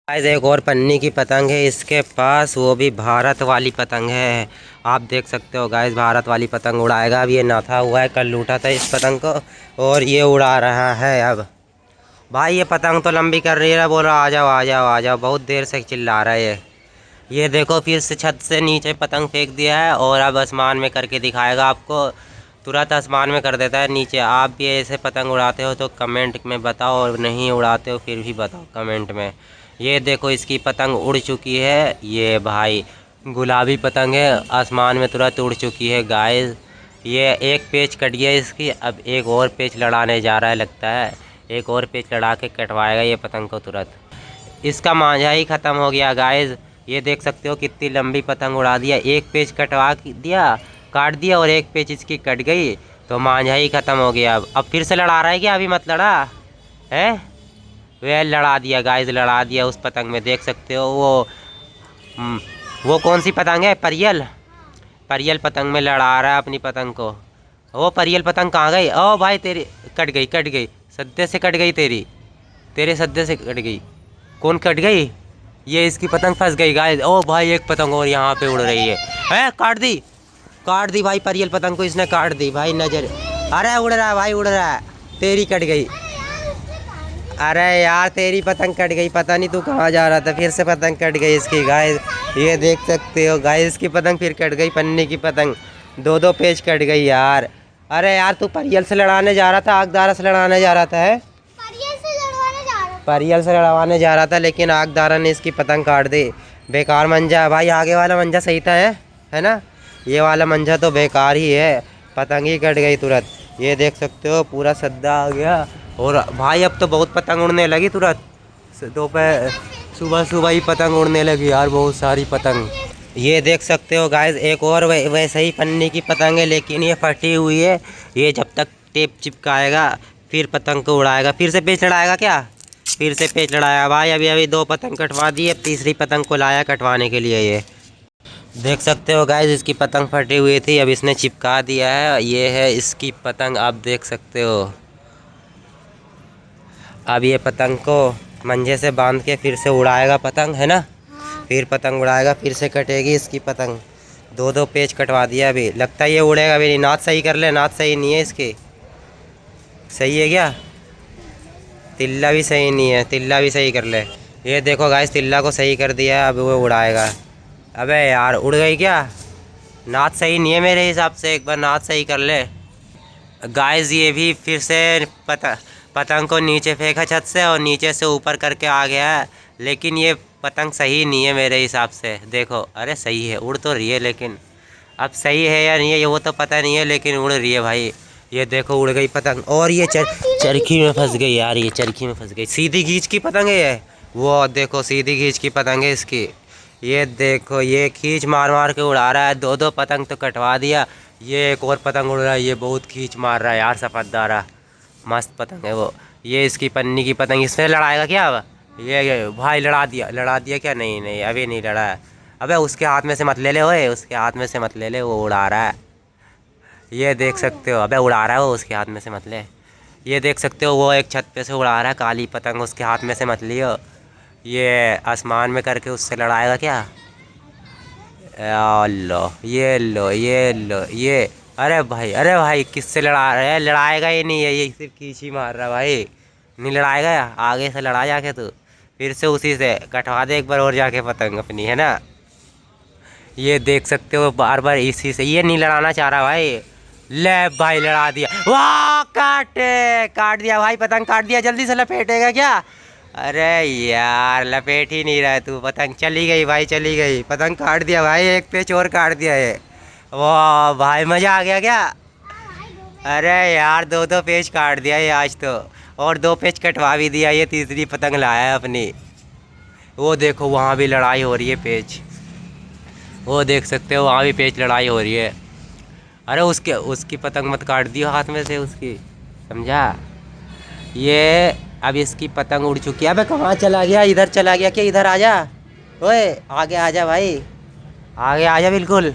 Guys एक और पन्नी की पतंग है इसके पास, वो भी भारत वाली पतंग है। आप देख सकते हो गाइस, भारत वाली पतंग उड़ाएगा। अब ये नाथा हुआ है, कल लूटा था इस पतंग को और ये उड़ा रहा है। अब भाई ये पतंग तो लंबी कर रही है, बोल रहा आ जाओ आ जाओ आ जाओ, बहुत देर से चिल्ला रहा है ये देखो फिर से छत से नीचे पतंग फेंक दिया है और अब आसमान में करके दिखाएगा आपको। तुरंत आसमान में कर देता है नीचे। आप भी ऐसे पतंग उड़ाते हो तो कमेंट में बताओ, और नहीं उड़ाते हो फिर भी बताओ कमेंट में। ये देखो इसकी पतंग उड़ चुकी है। ये भाई गुलाबी पतंग है, आसमान में तुरंत उड़ चुकी है गाइस। ये एक पेच कट गया इसकी, अब एक और पेच लड़ाने जा रहा है लगता है। एक और पेच लड़ा के कटवाएगा ये पतंग को तुरंत। इसका मांझा ही ख़त्म हो गया गाइस। ये देख सकते हो कितनी लंबी पतंग उड़ा दिया। एक पेच कटवा दिया, काट दिया, और एक पेच इसकी कट गई तो मांझा ही ख़त्म हो गया। अब फिर से लड़ा रहा है क्या? अभी मत लड़ा है। वह लड़ा दिया गाइस, लड़ा दिया उस पतंग में। देख सकते हो वो कौन सी पतंग है? परियल। परियल पतंग में लड़ा रहा है अपनी पतंग को। वो परियल पतंग कहाँ गई? ओ भाई तेरी कट गई, कट गई, सद्दे से कट गई, तेरे सद्दे से कट गई। कौन कट गई? ये इसकी पतंग फंस गई गाइस। ओ भाई एक पतंग और यहाँ पे उड़ रही है। काट दी भाई, परियल पतंग को इसने काट दी भाई। नजर, अरे उड़ रहा है भाई, उड़ रहा है। तेरी कट गई। अरे यार तेरी पतंग कट गई, पता नहीं तू कहाँ जा रहा था, फिर से पतंग कट गई इसकी गाइस। ये देख सकते हो गाइस, इसकी पतंग फिर कट गई। पन्नी की पतंग दो दो पेज कट गई यार। अरे यार तू परियल से लड़ाने जा रहा था, आगदारा से लड़ाने जा रहा था है? परियल से लड़वाने जा रहा था लेकिन आगदारा ने इसकी पतंग काट दी। बेकार मंजा है भाई। आगे वाला मंजा सही था है ना? ये वाला मंजा तो बेकार ही है, पतंग ही कट गई तुरंत। ये देख सकते हो पूरा सद्दा आ गया। और भाई अब तो बहुत पतंग उड़ने लगी तुरंत। दोपहर सुबह सुबह ही पतंग उड़ने लगी यार, बहुत सारी पतंग। ये देख सकते हो गाइस एक और वैसे ही पन्नी की पतंग है लेकिन ये फटी हुई है। ये जब तक टेप चिपकाएगा फिर पतंग को उड़ाएगा। फिर से पेच लड़ाएगा क्या? फिर से पेच लड़ाया भाई। अभी अभी दो पतंग कटवा दी, अब तीसरी पतंग को लाया कटवाने के लिए। ये देख सकते हो गाइस, इसकी पतंग फटी हुई थी, अब इसने चिपका दिया है। ये है इसकी पतंग, आप देख सकते हो। अब ये पतंग को मंजे से बांध के फिर से उड़ाएगा पतंग, है ना? फिर पतंग उड़ाएगा, फिर से कटेगी इसकी पतंग। दो दो पेच कटवा दिया। अभी लगता है ये उड़ेगा अभी नहीं। नाथ सही कर ले, नाथ सही नहीं है इसकी। सही है क्या? तिल्ला भी सही नहीं है, तिल्ला भी सही कर ले। ये देखो गाइस, तिल्ला को सही कर दिया, अब वो उड़ाएगा। अबे यार उड़ गई क्या? नाथ सही नहीं है मेरे हिसाब से, एक बार नाथ सही कर ले गाइस। ये भी फिर से पतंग को नीचे फेंका छत से और नीचे से ऊपर करके आ गया है, लेकिन ये पतंग सही नहीं है मेरे हिसाब से। देखो अरे सही है, उड़ तो रही है, लेकिन अब सही है या नहीं है ये वो तो पता नहीं है, लेकिन उड़ रही है भाई। ये देखो उड़ गई पतंग। और ये चरखी में फंस गई यार, ये चरखी में फंस गई। सीधी खींच की पतंग है ये, वो देखो सीधी खींच की पतंग है इसकी। ये देखो ये खींच मार मार के उड़ा रहा है। दो दो पतंग तो कटवा दिया। ये एक और पतंग उड़ रहा है, ये बहुत खींच मार रहा है यार। सफेदारा मस्त पतंग है वो। ये इसकी पन्नी की पतंग, इसमें लड़ाएगा क्या अब? ये भाई लड़ा दिया क्या? नहीं नहीं अभी नहीं लड़ा है। अबे उसके हाथ में से मत ले ले, ओए उसके हाथ में से मत ले ले, वो उड़ा रहा है। ये देख सकते हो। अबे उड़ा रहा है वो, उसके हाथ में से मत ले। ये देख सकते हो वो एक छत पे से उड़ा रहा है काली पतंग, उसके हाथ में से मत लियो। ये आसमान में करके उससे लड़ाएगा क्या? लो ये लो ये लो ये। अरे भाई किससे लड़ा रहा है? लड़ाएगा ही नहीं है, ये सिर्फ खींच ही मार रहा है भाई। नहीं लड़ाएगा या आगे से लड़ा जाके तू। फिर से उसी से कटवा दे एक बार और जाके पतंग अपनी, है ना? ये देख सकते हो बार बार इसी से। ये नहीं लड़ाना चाह रहा भाई। ले भाई लड़ा दिया। वाह काट दिया भाई, पतंग काट दिया। जल्दी से लपेटेगा क्या? अरे यार लपेट ही नहीं रहा है तू। पतंग चली गई भाई, चली गई। पतंग काट दिया भाई, एक पेच और काट दिया है। वाह भाई मज़ा आ गया क्या? अरे यार दो दो पेच काट दिया ये आज तो, और दो पेच कटवा भी दिया। ये तीसरी पतंग लाया है अपनी। वो देखो वहाँ भी लड़ाई हो रही है पेच, वो देख सकते हो वहाँ भी पेच लड़ाई हो रही है। अरे उसकी पतंग मत काट दियो हाथ में से उसकी, समझा? ये अब इसकी पतंग उड़ चुकी है। अबे कहाँ चला गया? इधर चला गया क्या? इधर आजा, ओए आगे आजा भाई, आगे आजा बिल्कुल।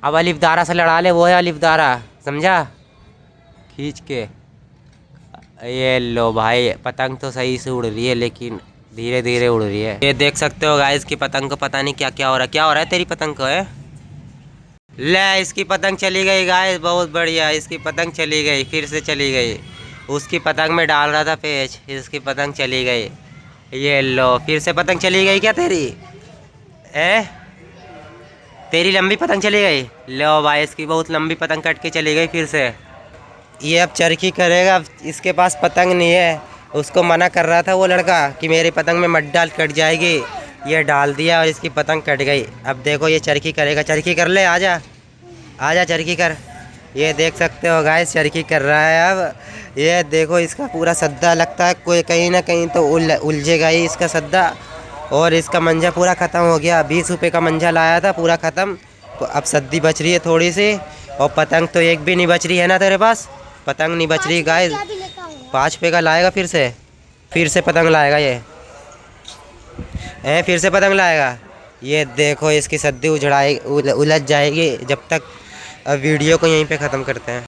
अब अलिफ्दारा से लड़ा ले, वो है अलिफ्दारा, समझा? खींच के। ये लो भाई, पतंग तो सही से उड़ रही है लेकिन धीरे धीरे उड़ रही है। ये देख सकते हो गाइस की पतंग को पता नहीं क्या क्या हो रहा है। क्या हो रहा है तेरी पतंग को है? ले इसकी पतंग चली गई गाइस, बहुत बढ़िया, इसकी पतंग चली गई, फिर से चली गई। उसकी पतंग में डाल रहा था पेच, इसकी पतंग चली गई। ये लो फिर से पतंग चली गई क्या तेरी? तेरी लंबी पतंग चली गई। लो भाई इसकी बहुत लंबी पतंग कट के चली गई फिर से। ये अब चरखी करेगा, अब इसके पास पतंग नहीं है। उसको मना कर रहा था वो लड़का कि मेरी पतंग में मत डाल, कट जाएगी। ये डाल दिया और इसकी पतंग कट गई। अब देखो ये चरखी करेगा। चरखी कर ले, आजा आजा चरखी कर। ये देख सकते हो गाइस चरखी कर रहा है अब। ये देखो इसका पूरा सद्दा, लगता है कोई कहीं ना कहीं तो उलझेगा ही इसका सद्दा। और इसका मंजा पूरा ख़त्म हो गया। 20 रुपये का मंजा लाया था, पूरा ख़त्म। तो अब सद्दी बच रही है थोड़ी सी, और पतंग तो एक भी नहीं बच रही है ना तेरे पास? पतंग नहीं बच रही गाइस। 5 रुपये का लाएगा फिर से पतंग लाएगा ये। फिर से पतंग लाएगा। ये देखो इसकी सद्दी उलझ जाएगी जब तक। अब वीडियो को यहीं पे ख़त्म करते हैं।